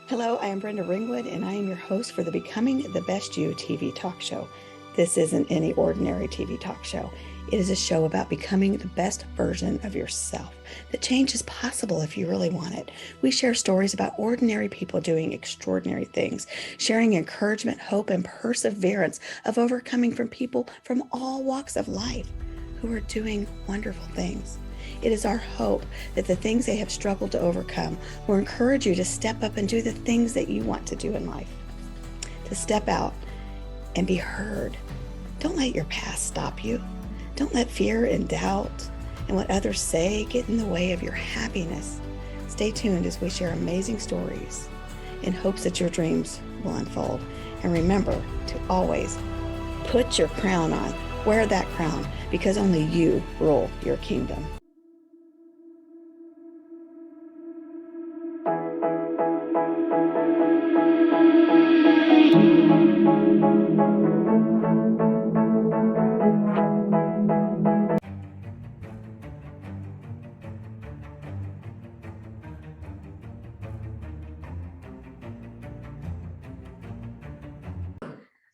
Hello, I am Brenda Ringwood, and I am your host for the Becoming the Best You TV talk show. This isn't any ordinary TV talk show. It is a show about becoming the best version of yourself. The change is possible if you really want it. We share stories about ordinary people doing extraordinary things, sharing encouragement, hope, and perseverance of overcoming from people from all walks of life who are doing wonderful things. It is our hope that the things they have struggled to overcome will encourage you to step up and do the things that you want to do in life. To step out and be heard. Don't let your past stop you. Don't let fear and doubt and what others say get in the way of your happiness. Stay tuned as we share amazing stories in hopes that your dreams will unfold. And remember to always put your crown on. Wear that crown because only you rule your kingdom.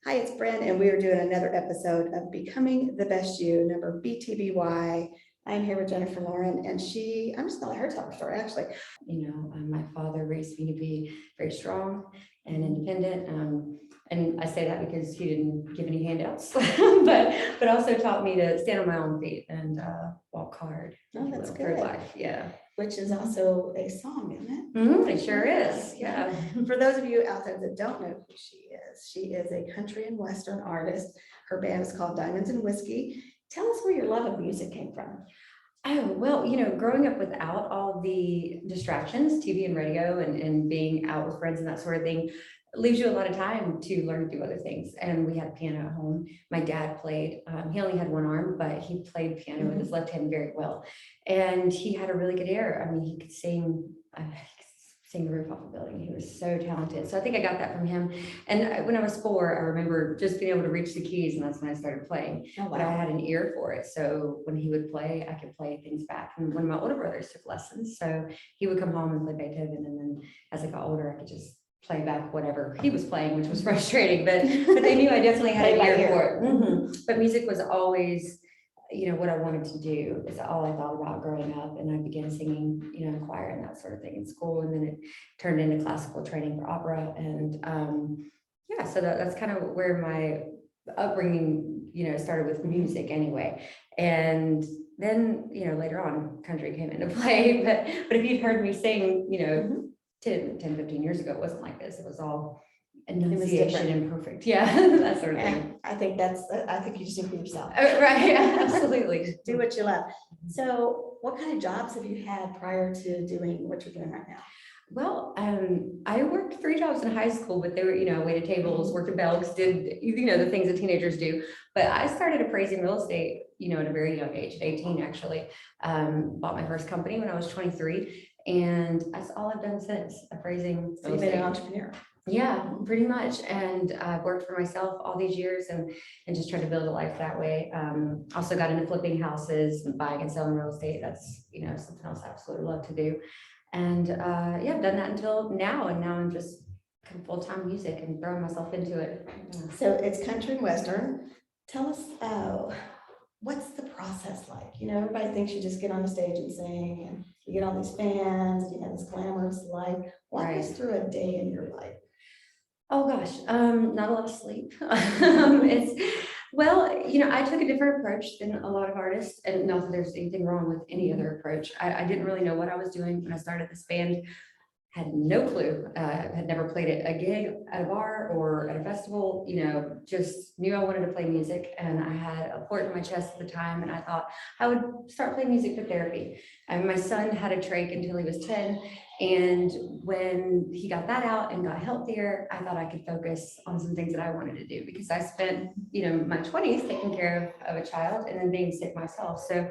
Hi, it's Bryn, and we are doing another episode of Becoming the Best You, number BTBY. I'm here with Jennifer Lauren, and I'm just gonna let her tell her story, actually. My father raised me to be very strong and independent. And I say that because he didn't give any handouts, but also taught me to stand on my own feet and walk hard. Oh, that's through good. life, yeah. Which is also a song, isn't it? It sure is, yeah. For those of you out there that don't know who she is a country and Western artist. Her band is called Diamonds and Whiskey. Tell us where your love of music came from. Oh, well, growing up without all the distractions, TV and radio and being out with friends and that sort of thing, leaves you a lot of time to learn to do other things. And we had a piano at home. My dad played, he only had one arm, but he played piano with his left hand very well. And he had a really good ear. I mean, he could sing the roof off a building. He was so talented. So I think I got that from him. And when I was 4, I remember just being able to reach the keys, and that's when I started playing. Oh, wow. But I had an ear for it. So when he would play, I could play things back. And one of my older brothers took lessons. So he would come home and play Beethoven. And then as I got older, I could just play back whatever he was playing, which was frustrating, but they knew I definitely had an ear for it. But music was always, what I wanted to do. Is all I thought about growing up. And I began singing, in choir and that sort of thing in school. And then it turned into classical training for opera. And so that's kind of where my upbringing, started with music anyway. And then, later on country came into play, but if you'd heard me sing, 10, 15 years ago, it wasn't like this. It was all enunciation and perfect. Yeah, that sort of thing. I think you just do for yourself. Right, yeah, absolutely. Do what you love. So what kind of jobs have you had prior to doing what you're doing right now? Well, I worked 3 jobs in high school, but they were, waited tables, worked at Belk's, did, the things that teenagers do. But I started appraising real estate, at a very young age, at 18, actually. Bought my first company when I was 23. And that's all I've done since, appraising. So you've been an entrepreneur. Yeah, pretty much. And I've worked for myself all these years and just tried to build a life that way. Also got into flipping houses and buying and selling real estate. That's, something else I absolutely love to do. And I've done that until now. And now I'm just kind of full-time music and throwing myself into it. So it's country and Western. Tell us, what's the process like? Everybody thinks you just get on the stage and sing and you get all these fans and you have this glamorous life. Walk us through a day in your life. Oh gosh, not a lot of sleep. I took a different approach than a lot of artists, and not that there's anything wrong with any other approach. I didn't really know what I was doing when I started this band. Had no clue, had never played at a gig, at a bar or at a festival, just knew I wanted to play music. And I had a port in my chest at the time. And I thought I would start playing music for therapy. And my son had a trach until he was 10. And when he got that out and got healthier, I thought I could focus on some things that I wanted to do, because I spent, my 20s taking care of a child and then being sick myself. So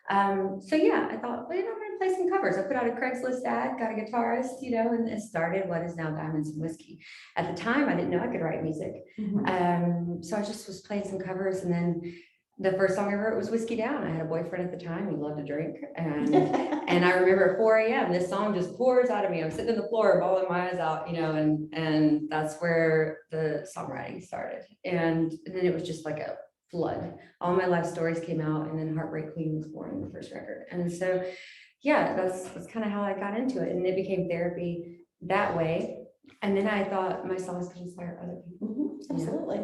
I thought, I'm going to play some covers. I put out a Craigslist ad, got a guitarist, and it started what is now Diamonds and Whiskey. At the time, I didn't know I could write music. So I just was playing some covers, and then the first song I wrote was Whiskey Down. I had a boyfriend at the time. He loved to drink. And I remember at 4 a.m., this song just pours out of me. I'm sitting on the floor, bawling my eyes out, and that's where the songwriting started. And then it was just like a flood. All my life stories came out, and then Heartbreak Queen was born in the first record. And so, yeah, that's kind of how I got into it. And it became therapy that way. And then I thought my songs could inspire other people. Absolutely.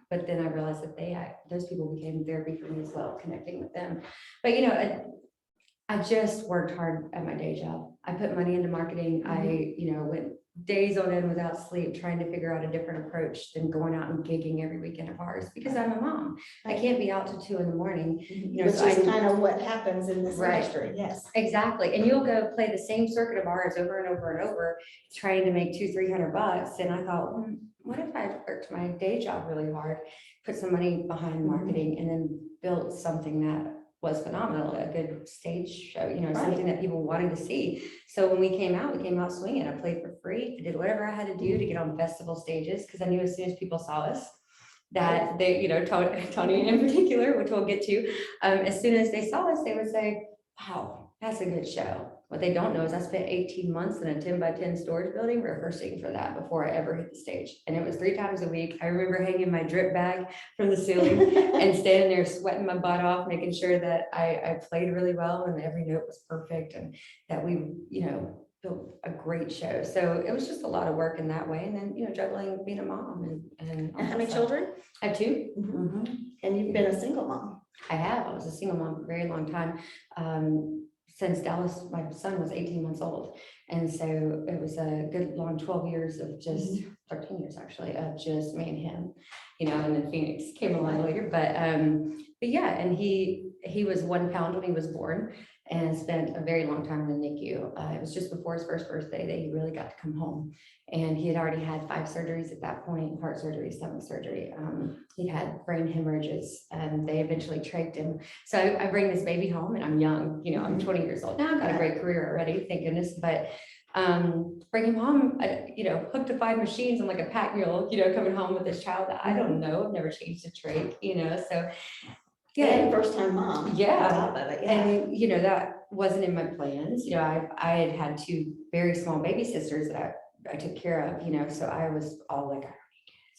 But then I realized that those people became therapy for me as well, connecting with them. But I just worked hard at my day job. I put money into marketing. I went days on end without sleep, trying to figure out a different approach than going out and gigging every weekend of ours, because I'm a mom. I can't be out till 2 a.m. Which is kind of what happens in this industry. Yes, exactly. And you'll go play the same circuit of ours over and over and over, trying to make $200-300. And I thought, what if I worked my day job really hard, put some money behind marketing, and then built something that was phenomenal, a good stage show, something that people wanted to see. So when we came out swinging. I played for free. I did whatever I had to do to get on festival stages, because I knew as soon as people saw us that they, Tony in particular, which we'll get to, as soon as they saw us, they would say, wow, that's a good show. What they don't know is I spent 18 months in a 10-by-10 storage building rehearsing for that before I ever hit the stage. And it was 3 times a week. I remember hanging my drip bag from the ceiling and standing there sweating my butt off, making sure that I played really well and every note was perfect, and that we, built a great show. So it was just a lot of work in that way. And then, juggling being a mom and how many children? I have 2. And you've been a single mom. I have. I was a single mom for a very long time. Since Dallas, my son was 18 months old. And so it was a good long 12 years of just 13 years actually, of just me and him, and then Phoenix came along later. But yeah, and he was 1 pound when he was born, and spent a very long time in the NICU. It was just before his first birthday that he really got to come home. And he had already had 5 surgeries at that point, heart surgery, stomach surgery. He had brain hemorrhages, and they eventually trached him. So I bring this baby home, and I'm young, I'm 20 years old now. I've got a great career already, thank goodness. But bring him home, hooked to 5 machines. I'm like a pack mule, coming home with this child that I don't know. I've never changed a trach, so. Yeah, and first time mom. Yeah. And that wasn't in my plans. I had 2 very small baby sisters that I took care of, so I was all like,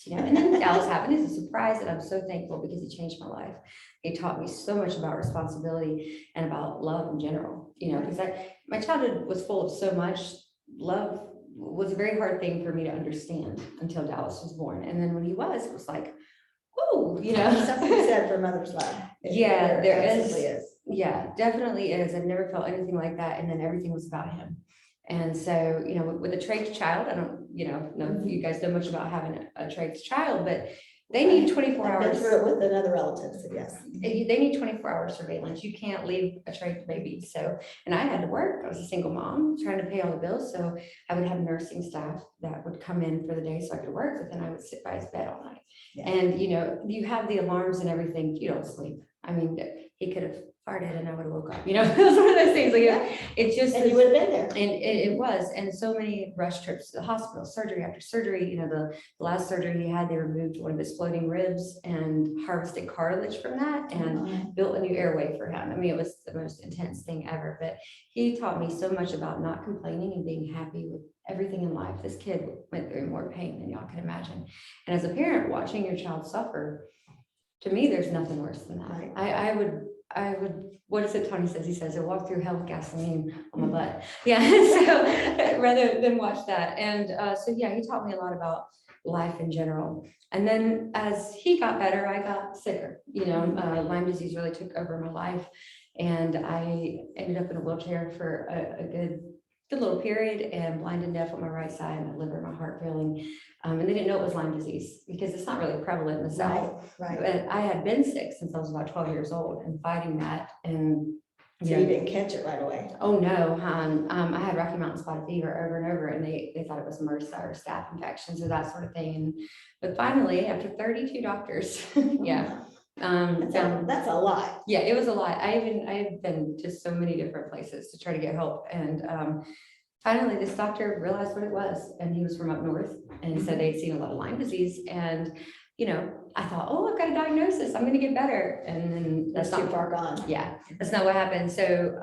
and then Dallas happened as a surprise, and I'm so thankful because he changed my life. He taught me so much about responsibility and about love in general, because my childhood was full of so much love. Was a very hard thing for me to understand until Dallas was born. And then when he was, it was like, whoa, something said for mother's love. Yeah, there is. Yeah, definitely is. I've never felt anything like that. And then everything was about him. And so, with a trach child, I don't, know if you guys know much about having a trach child, but they need 24 hours. I've been through it with another relative, so yes. They need 24-hour surveillance. You can't leave a trach baby. So, and I had to work. I was a single mom trying to pay all the bills. So I would have nursing staff that would come in for the day so I could work, but then I would sit by his bed all night. Yeah. And, you have the alarms and everything. You don't sleep. I mean, he could have farted and I would have woke up, it was one of those things. Like it just, and you would have been there. And it was, and so many rush trips to the hospital, surgery after surgery. The last surgery he had, they removed one of his floating ribs and harvested cartilage from that and built a new airway for him. I mean, it was the most intense thing ever, but he taught me so much about not complaining and being happy with everything in life. This kid went through more pain than y'all can imagine. And as a parent, watching your child suffer, to me, there's nothing worse than that. Right. I would, what is it Tony says? He says, I walk through hell with gasoline on my butt. Yeah, so rather than watch that. And so, yeah, he taught me a lot about life in general. And then as he got better, I got sicker. Lyme disease really took over my life. And I ended up in a wheelchair for a good little period, and blind and deaf on my right side, my liver, my heart failing. And they didn't know it was Lyme disease because it's not really prevalent in the South. Right. But I had been sick since I was about 12 years old and fighting that. And so you didn't catch it right away? Oh no, I had Rocky Mountain spotted fever over and over, and they thought it was MRSA or staph infections or that sort of thing. But finally, after 32 doctors, yeah. That's a lot. Yeah, it was a lot. I had been to so many different places to try to get help, and finally this doctor realized what it was, and he was from up north, and said they'd seen a lot of Lyme disease, and I thought, oh, I've got a diagnosis, I'm gonna get better. And then That's too far gone. Yeah, that's not what happened. So,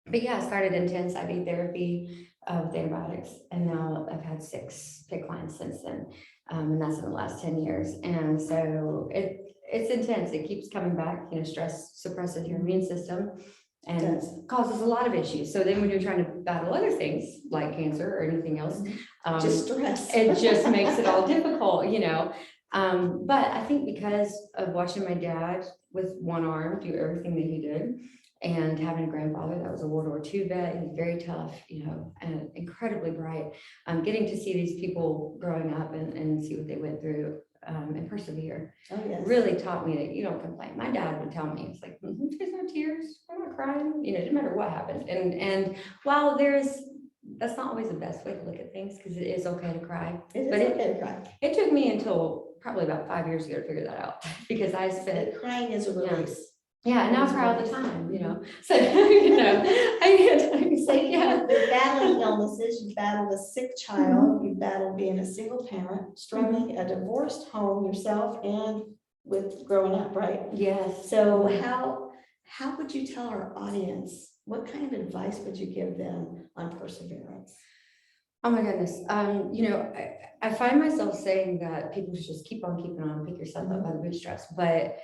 but yeah, I started intense IV therapy with antibiotics, and now I've had 6 PICC lines since then. And that's in the last 10 years. And so it's intense. It keeps coming back, stress suppresses your immune system and causes a lot of issues. So then when you're trying to battle other things like cancer or anything else, just stress. It just makes it all difficult, but I think because of watching my dad with one arm do everything that he did, and having a grandfather that was a World War II vet, he's very tough, and incredibly bright. Getting to see these people growing up and see what they went through and persevere really taught me that you don't complain. My dad would tell me, it's like, there's no tears, we're not crying, no matter what happened. And while that's not always the best way to look at things, because it is okay to cry. It took me until probably about 5 years ago to figure that out, because I spent crying is a release. Yeah, and now I cry all the time, So, You're battling illnesses, you battled a sick child, you battled being a single parent, struggling a divorced home yourself and with growing up, right? Yes. So how would you tell our audience, what kind of advice would you give them on perseverance? Oh my goodness. I find myself saying that people should just keep on keeping on, pick yourself up by the bootstraps, but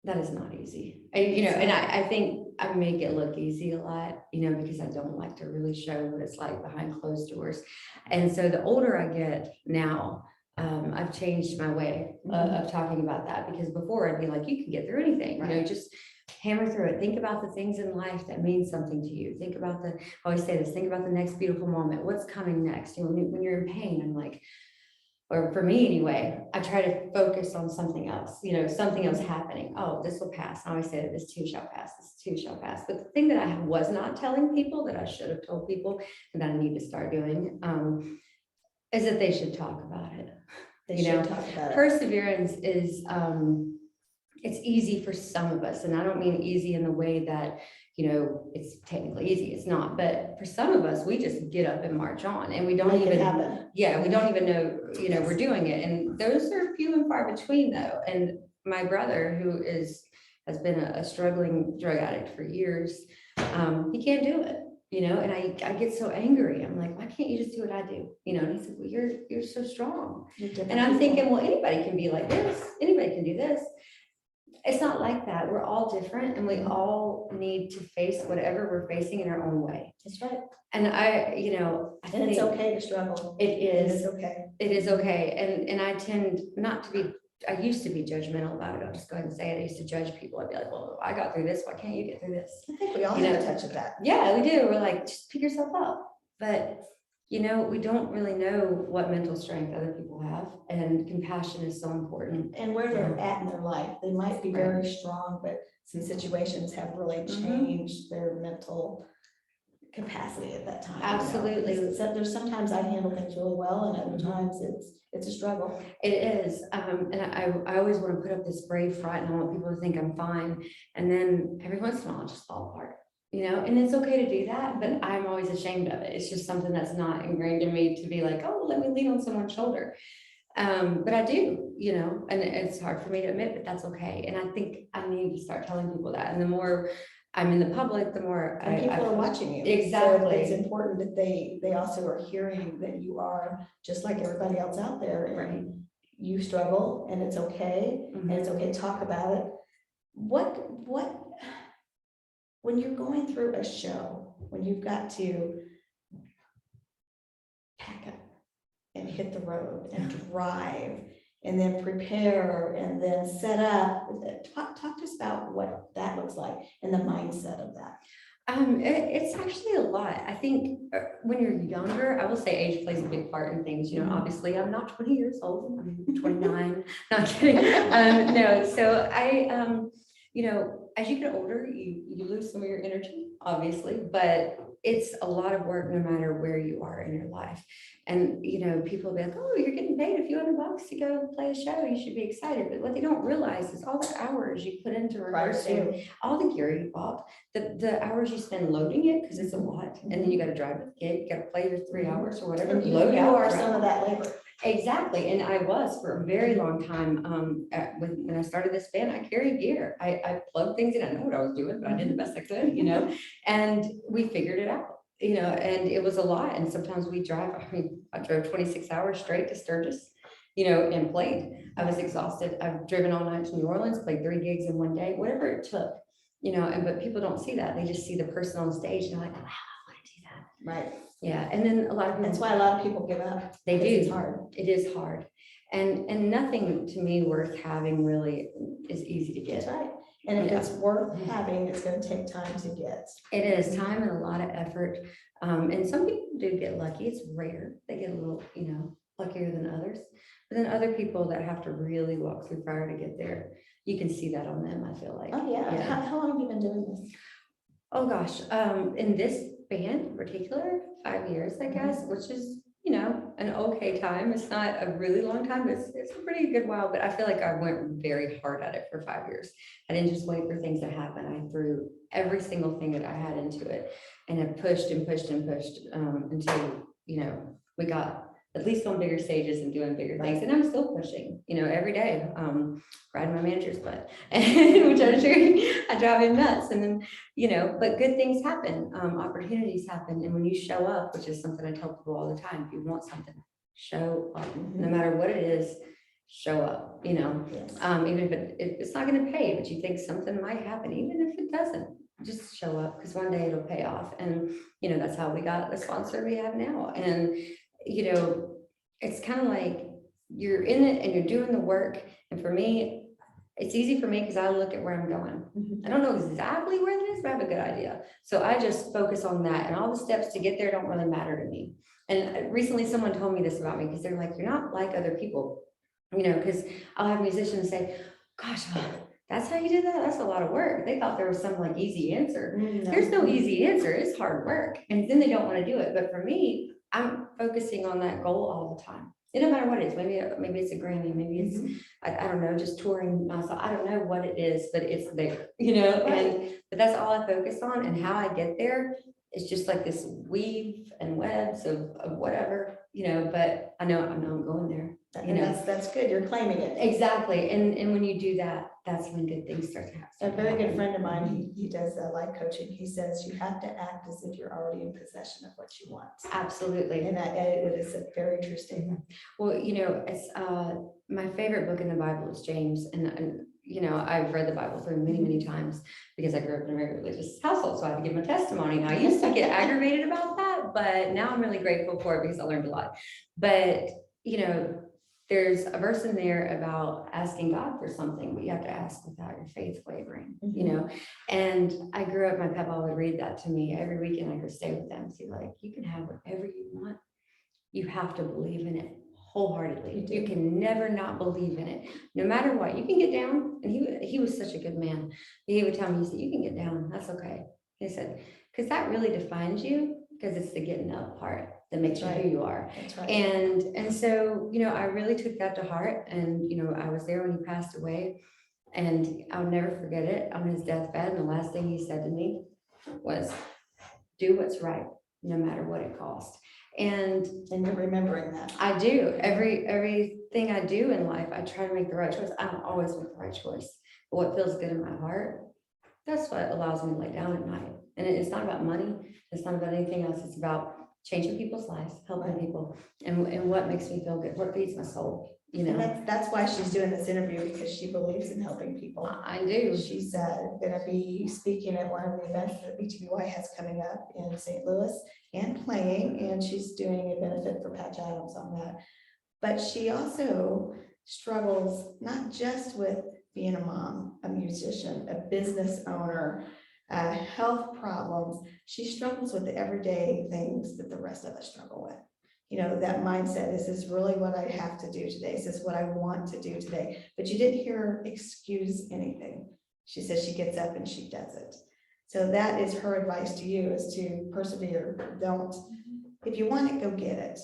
that is not easy. And I think I make it look easy a lot, because I don't like to really show what it's like behind closed doors. And so the older I get now, I've changed my way of talking about that, because before I'd be like, you can get through anything, just hammer through it. Think about the things in life that mean something to you. Think about I always say this, think about the next beautiful moment. What's coming next? When you're in pain, I'm like, or for me anyway, I try to focus on something else, something else happening. Oh, this will pass. I always say that this too shall pass, this too shall pass. But the thing that I was not telling people, that I should have told people, and that I need to start doing, is that they should talk about it. They should talk about it. Perseverance is, it's easy for some of us. And I don't mean easy in the way that, it's technically easy. It's not. But for some of us, we just get up and march on, and we don't we don't even know, we're doing it. And those are few and far between, though. And my brother, who has been a struggling drug addict for years, he can't do it. And I get so angry. I'm like, why can't you just do what I do? And he's like, well, you're so strong. And I'm thinking, well, anybody can be like this. Anybody can do this. It's not like that. We're all different, and we all need to face whatever we're facing in our own way. That's right. And I think it's okay to struggle. It is. It is okay. It is okay. And I tend not to be, I used to be judgmental about it. I'll just go ahead and say it. I used to judge people. I'd be like, well, I got through this. Why can't you get through this? I think we all have a touch of that. Yeah, we do. We're like, just pick yourself up. But we don't really know what mental strength other people have, and compassion is so important. And where they're at in their life. They might be very strong, but some situations have really changed their mental capacity at that time. Absolutely. So there's sometimes I handle things really well, and other times it's a struggle. It is. And I always want to put up this brave front, and I want people to think I'm fine. And then every once in a while, I'll just fall apart. And it's okay to do that, but I'm always ashamed of it. It's just something that's not ingrained in me to be like, oh, let me lean on someone's shoulder. But I do, and it's hard for me to admit, but that's okay. And I think I need to start telling people that. And the more I'm in the public, the more people are watching you. Exactly. So it's important that they also are hearing that you are just like everybody else out there. And you struggle, and it's okay. And it's okay to talk about it. What when you're going through a show, when you've got to pack up and hit the road and drive and then prepare and then set up, talk to us about what that looks like and the mindset of that. It's actually a lot. I think when you're younger, I will say age plays a big part in things. Obviously I'm not 20 years old. I'm 29. Not kidding. No. So I, as you get older, you lose some of your energy, obviously, but it's a lot of work no matter where you are in your life. And, people will be like, oh, you're getting paid a few $100 to go play a show. You should be excited. But what they don't realize is all the hours you put into rehearsing, all the gear you bought, the hours you spend loading it, because it's a lot. And then you got to drive the gig, you got to play your 3 hours or whatever. And you are some of that labor. Exactly. And I was for a very long time. When I started this band, I carried gear. I plugged things in. I know what I was doing, but I did the best I could, and we figured it out, and it was a lot. And sometimes we drive, I drove 26 hours straight to Sturgis, and played. I was exhausted. I've driven all night to New Orleans, played 3 gigs in one day, whatever it took, but people don't see that. They just see the person on stage and they're like, wow, I want to do that. Right. Yeah. And then a lot of people, That's why a lot of people give up. they do. It's hard. It is hard. And nothing to me worth having really is easy to That's get. right. And if it's worth having, it's going to take time to get. It is time and a lot of effort. And some people do get lucky. It's rare. They get a little, luckier than others. But then other people that have to really walk through fire to get there, you can see that on them, I feel like. Oh, yeah. How long have you been doing this? Oh, gosh. In this band in particular, 5 years, I guess, which is, an okay time. It's not a really long time, but it's a pretty good while, but I feel like I went very hard at it for 5 years. I didn't just wait for things to happen. I threw every single thing that I had into it, and I pushed and pushed and pushed until, we got at least on bigger stages and doing bigger things. And I'm still pushing, every day, riding my manager's butt, which I'm sure I drive him nuts. And then, but good things happen, opportunities happen. And when you show up, which is something I tell people all the time, if you want something, show up, no matter what it is, show up, Yes. even if it's not going to pay, but you think something might happen, even if it doesn't, just show up, because one day it'll pay off. And, that's how we got the sponsor we have now. And, it's kind of like you're in it and you're doing the work. And for me, it's easy for me because I look at where I'm going. I don't know exactly where it is, but I have a good idea. So I just focus on that, and all the steps to get there don't really matter to me. And recently someone told me this about me, because they're like, you're not like other people, because I'll have musicians say, gosh, that's how you did that? That's a lot of work. They thought there was some like easy answer. There's no easy answer. It's hard work. And then they don't want to do it. But for me, I'm focusing on that goal all the time. It no matter what it is. Maybe it's a Grammy. Maybe it's, I don't know, just touring myself. I don't know what it is, but it's there, but that's all I focus on. And how I get there is just like this weave and webs of whatever, but I know I'm going there. That's good. You're claiming it. Exactly. And when you do that, that's when good things start to happen. A very good friend of mine, he does life coaching. He says you have to act as if you're already in possession of what you want. Absolutely. And it is a very true statement. Well, it's my favorite book in the Bible is James. And I've read the Bible through many, many times because I grew up in a very religious household. So I have to give my testimony. And I used to get aggravated about that, but now I'm really grateful for it because I learned a lot. But, there's a verse in there about asking God for something, but you have to ask without your faith wavering, and I grew up, my papa would read that to me every weekend. I could stay with them. So like, you can have whatever you want. You have to believe in it wholeheartedly. You can never not believe in it, no matter what. You can get down. And he was such a good man. He would tell me, he said, you can get down. That's okay. He said, because that really defines you, because it's the getting up part that makes you who you are. That's right. And so, I really took that to heart. And, I was there when he passed away, and I'll never forget it, on his deathbed. And the last thing he said to me was, do what's right, no matter what it costs. And you're remembering that. I do. Everything I do in life, I try to make the right choice. I don't always make the right choice, but what feels good in my heart, that's what allows me to lay down at night. And it's not about money. It's not about anything else. It's about changing people's lives, helping people, and what makes me feel good, what feeds my soul, And that's why she's doing this interview, because she believes in helping people. I do. She's going to be speaking at one of the events that BTBY has coming up in St. Louis and playing, and she's doing a benefit for Patch Adams on that. But she also struggles not just with being a mom, a musician, a business owner, health problems. She struggles with the everyday things that the rest of us struggle with. That mindset, is this really what I have to do today? Is this what I want to do today? But you didn't hear her excuse anything. She says she gets up and she does it. So that is her advice to you, is to persevere. Don't, if you want it, go get it.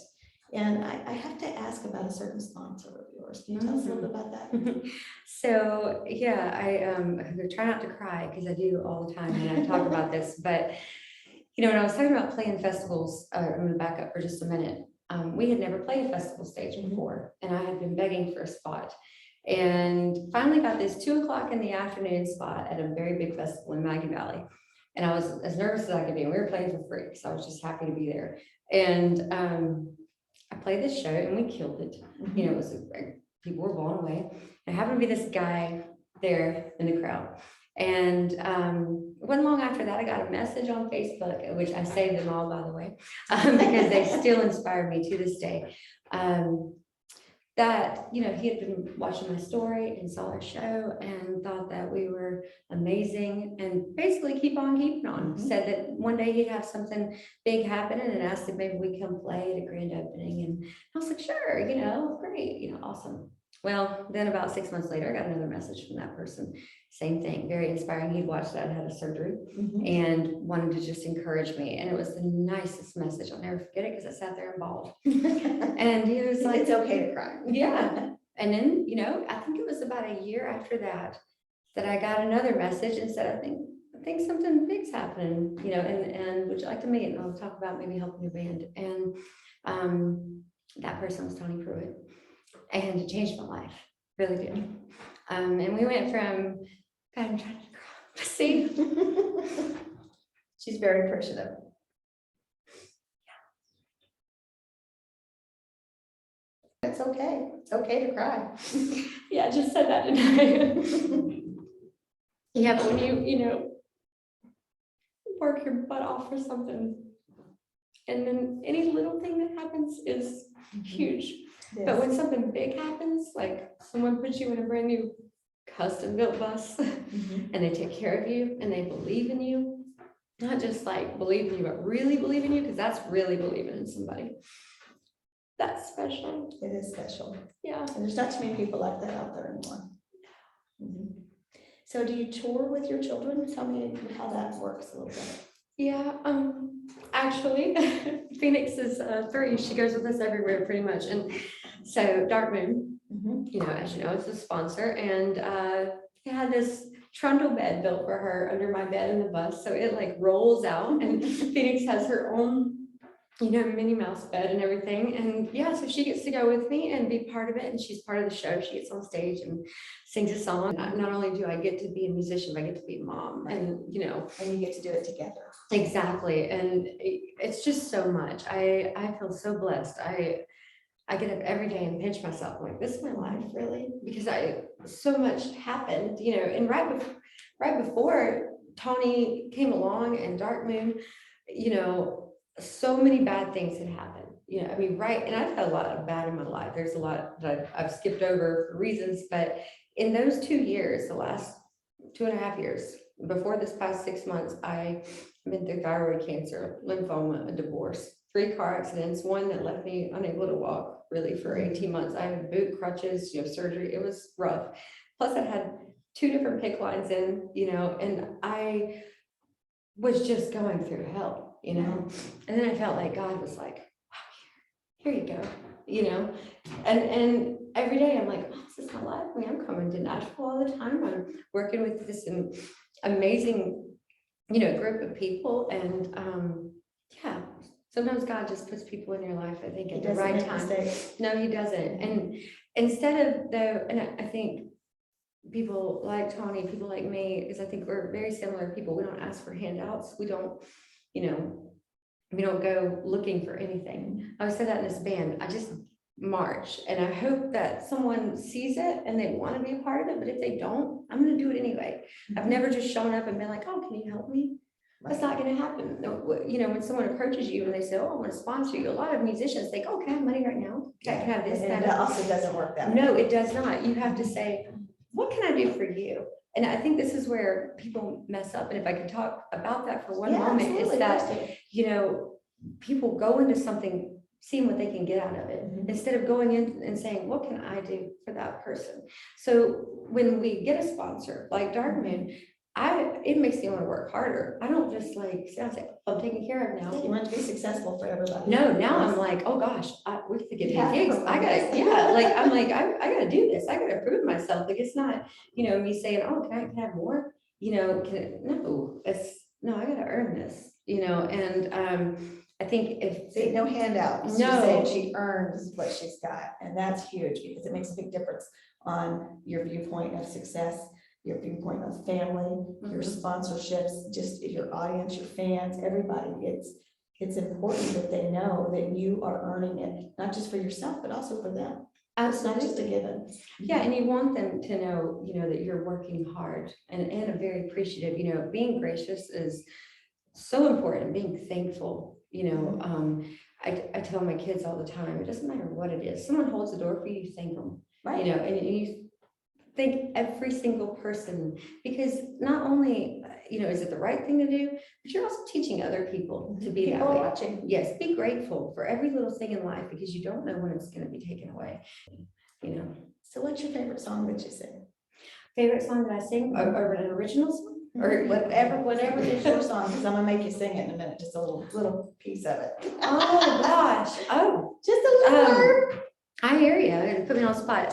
And I have to ask about a certain sponsor of yours. Can you tell us a little bit about that? So yeah, I try not to cry, because I do all the time when I talk about this. But when I was talking about playing festivals, I'm going to back up for just a minute. we had never played a festival stage before, and I had been begging for a spot. And finally got this 2 o'clock in the afternoon spot at a very big festival in Maggie Valley. And I was as nervous as I could be. We were playing for free, so I was just happy to be there. And I played this show and we killed it. You know, it was people were blown away. There happened to be this guy there in the crowd. And it wasn't long after that, I got a message on Facebook, which I saved them all, by the way, because they still inspire me to this day. That, you know, he had been watching my story and saw our show and thought that we were amazing and basically keep on keeping on. Said that one day he'd have something big happening and asked if maybe we come play at a grand opening. And I was like, sure, you know, great, you know, awesome. Well, then about 6 months later, I got another message from that person. Same thing, very inspiring. He'd watched that, had a surgery and wanted to just encourage me. And it was the nicest message. I'll never forget it because I sat there and bawled. And he was like, it's okay to cry. Yeah. And then, you know, I think it was about a year after that, that I got another message and said, I think something big's happening, you know, and would you like to meet? And I'll talk about maybe helping your band. And that person was Tony Pruitt. And it changed my life, really did. And we went from, God, I'm trying to cry. See, She's very appreciative. It's okay. It's okay to cry. Yeah, I just said that tonight. Yeah, but when you know, work your butt off for something, and then any little thing that happens is huge. But when something big happens, like someone puts you in a brand new custom built bus and they take care of you and they believe in you, not just like believe in you, but really believe in you, because that's really believing in somebody. That's special. It is special. Yeah. And there's not too many people like that out there anymore. So do you tour with your children? Tell me how that works a little bit. Yeah, actually, Phoenix is 3. She goes with us everywhere pretty much. And so Dark Moon, you know, as you know, it's a sponsor, and they had this trundle bed built for her under my bed in the bus. So it like rolls out, and Phoenix has her own, you know, Minnie Mouse bed and everything. And yeah, so she gets to go with me and be part of it. And she's part of the show. She gets on stage and sings a song. Not only do I get to be a musician, but I get to be a mom, and, you know, and you get to do it together. Exactly. And it's just so much. I feel so blessed. I get up every day and pinch myself. I'm like, this is my life, really? Because so much happened, you know, and right before Tony came along and Dark Moon, you know, so many bad things had happened. You know, I mean, right. And I've had a lot of bad in my life. There's a lot that I've skipped over for reasons, but in those 2 years, the last 2.5 years, before this past 6 months, I've been through thyroid cancer, lymphoma, a divorce, 3 car accidents, one that left me unable to walk really for 18 months. I had boot crutches, you know, surgery. It was rough. Plus I had 2 different PICC lines in, you know, and I was just going through hell, you know, and then I felt like God was like, wow, here you go, you know, and every day I'm like, oh, this is my life. I mean, I'm coming to Nashville all the time. I'm working with this amazing, you know, group of people. And yeah, sometimes God just puts people in your life, I think, at the right time. No, he doesn't. And instead of though, and I think people like Tony, people like me, because I think we're very similar people. We don't ask for handouts. We don't, you know, we don't go looking for anything. I always said that in this band. I just march, and I hope that someone sees it and they want to be a part of it. But if they don't, I'm going to do it anyway. I've never just shown up and been like, oh, can you help me? That's not going to happen. You know, when someone approaches you and they say, oh, I want to sponsor you, a lot of musicians think, oh, can I have money right now? Can I have this? And that also doesn't work that way. No, it does not. You have to say, what can I do for you? And I think this is where people mess up. And if I could talk about that for one moment, absolutely. is that, you know, people go into something seeing what they can get out of it, instead of going in and saying, what can I do for that person? So when we get a sponsor like Dark Moon, it makes me want to work harder. I don't just like sit down and say, I'm taken care of now. You want to be successful for everybody. No, now I'm like, oh gosh, we have to get Yeah. gigs. I gotta, yeah, like I'm like, I gotta do this. I gotta prove myself. Like it's not, you know, me saying, oh, can I have more? You know, no, I gotta earn this, you know, and I think if, See, no handout. It's No. just saying she earns what she's got, and that's huge because it makes a big difference on your viewpoint of success, your viewpoint of family, your Mhm. sponsorships, just your audience, your fans, everybody. It's important that they know that you are earning it, not just for yourself, but also for them. It's not just a given. yeah, and you want them to know, that you're working hard and are very appreciative, being gracious is so important, being thankful, I tell my kids all the time, it doesn't matter what it is, someone holds the door for you, you thank them, Right. and you thank every single person, because not only, is it the right thing to do, but you're also teaching other people to be that People are way. watching. Yes, be grateful for every little thing in life, because you don't know when it's going to be taken away, So what's your favorite song that you sing? Favorite song that I sing, or an original song? Or whatever is your song, because I'm gonna make you sing it in a minute, just a little piece of it. Oh, gosh, oh, Just a little blurb. I hear you, and put me on the spot.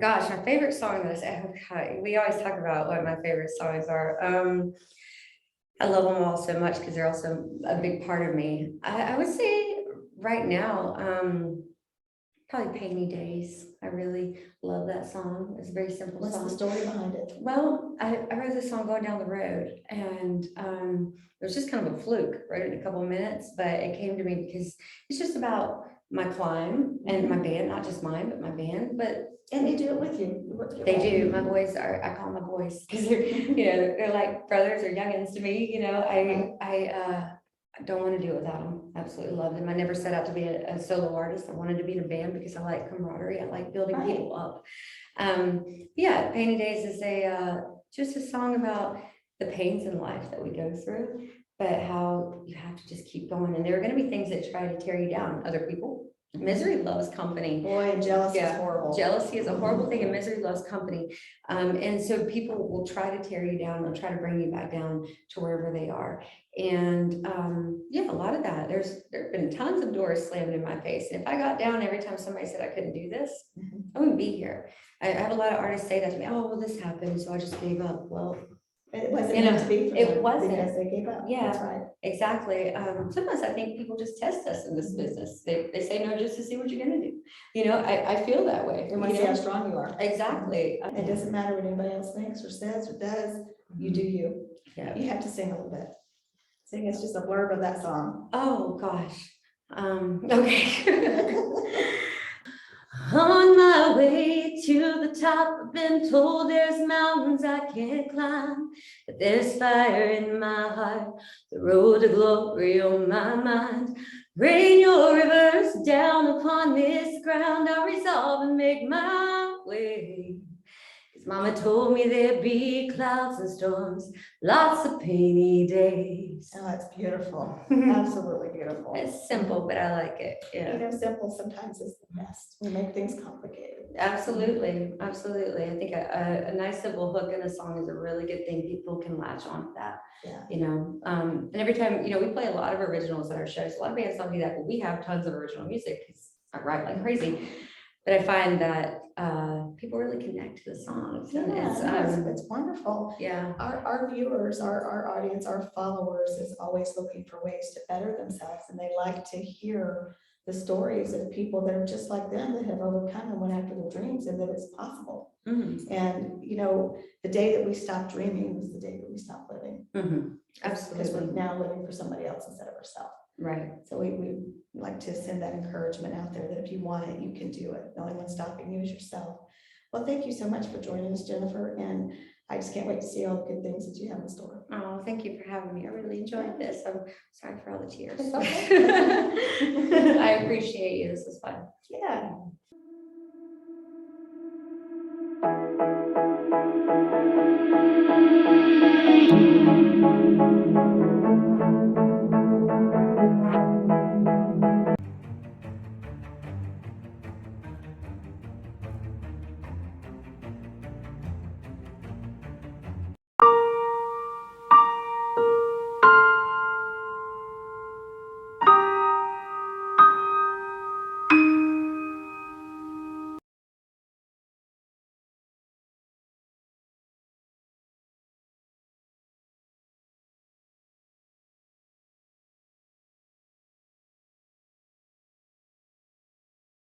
Gosh, my favorite song that I say, okay, we always talk about what my favorite songs are. I love them all so much because they're also a big part of me. I would say right now, probably Rainy Days. I really love that song. It's a very simple What's song. the story behind it? Well, I wrote this song going down the road, and it was just kind of a fluke. Wrote it in a couple of minutes, but it came to me because it's just about my climb and my band, not just mine, but my band. But And they do it with you. they do. My boys are, I call them my boys because they're, they're like brothers or youngins to me. I don't want to do it without them. Absolutely love them. I never set out to be a solo artist. I wanted to be in a band because I like camaraderie. I like building Right. people up. Yeah, Rainy Days is just a song about the pains in life that we go through, but how you have to just keep going. And there are going to be things that try to tear you down. Other people. Misery loves company. Boy, jealousy is Yeah. horrible. Jealousy is a horrible thing, and misery loves company. And so people will try to tear you down. They'll try to bring you back down to wherever they are. And yeah, a lot of that. There have been tons of doors slammed in my face. And if I got down every time somebody said I couldn't do this, Mhm. I wouldn't be here. I have a lot of artists say that to me. Oh, well, this happened, so I just gave up. Well, It wasn't You know, meant to be for it them wasn't. because they gave up. Yeah. That's right. exactly. Sometimes I think people just test us in this business. They say no just to see what you're gonna do. I feel that way. They want to see how strong you are. Exactly. It doesn't matter what anybody else thinks or says or does. You do you. Yeah. You have to sing a little bit. Sing us just a blurb of that song. Oh, gosh. Okay. On my way to the top, I've been told there's mountains I can't climb, but there's fire in my heart, the road to glory on my mind. Rain your rivers down upon this ground, I resolve and make my way. 'Cause Mama told me there'd be clouds and storms, lots of rainy days. Oh, it's beautiful. Absolutely beautiful. It's simple, but I like it. Yeah. Simple sometimes is the best. We make things complicated. Absolutely, absolutely. I think a nice simple hook in a song is a really good thing. People can latch on to that, Yeah. And every time, we play a lot of originals at our shows. A lot of bands don't do that, but we have tons of original music because I write like crazy. But I find that people really connect to the songs. And It's wonderful. yeah. Our viewers, our audience, our followers is always looking for ways to better themselves, and they like to hear the stories of people that are just like them, that have overcome and went after their dreams, and that it's possible. Mhm, And the day that we stop dreaming was the day that we stop living. mhm. Because we're Absolutely. now living for somebody else instead of ourselves. Right. So we like to send that encouragement out there that if you want it, you can do it. The only one stopping you is yourself. Well, thank you so much for joining us, Jennifer, and I just can't wait to see all the good things that you have in store. Oh, thank you for having me. I really enjoyed this. I'm sorry for all the tears. It's okay. I appreciate you. This was fun. Yeah.